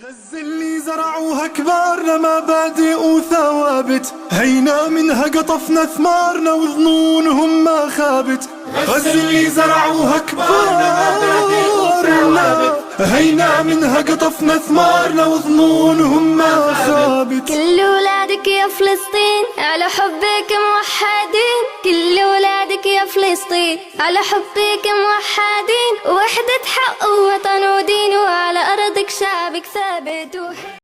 غزة اللي زرعوها كبارنا مبادئ وثوابت، هينا منها قطفنا ثمارنا وظنونهم ما خابت. غزة اللي زرعوها كبارنا هينا منها قطفنا ثمارنا وظنونهم ما خابت. كل ولادك يا فلسطين على حبك موحدين، كل ولادك يا فلسطين على حبك موحدين، وحدة حق ووطن ودين، وعلى أرضك شعبك ثابت.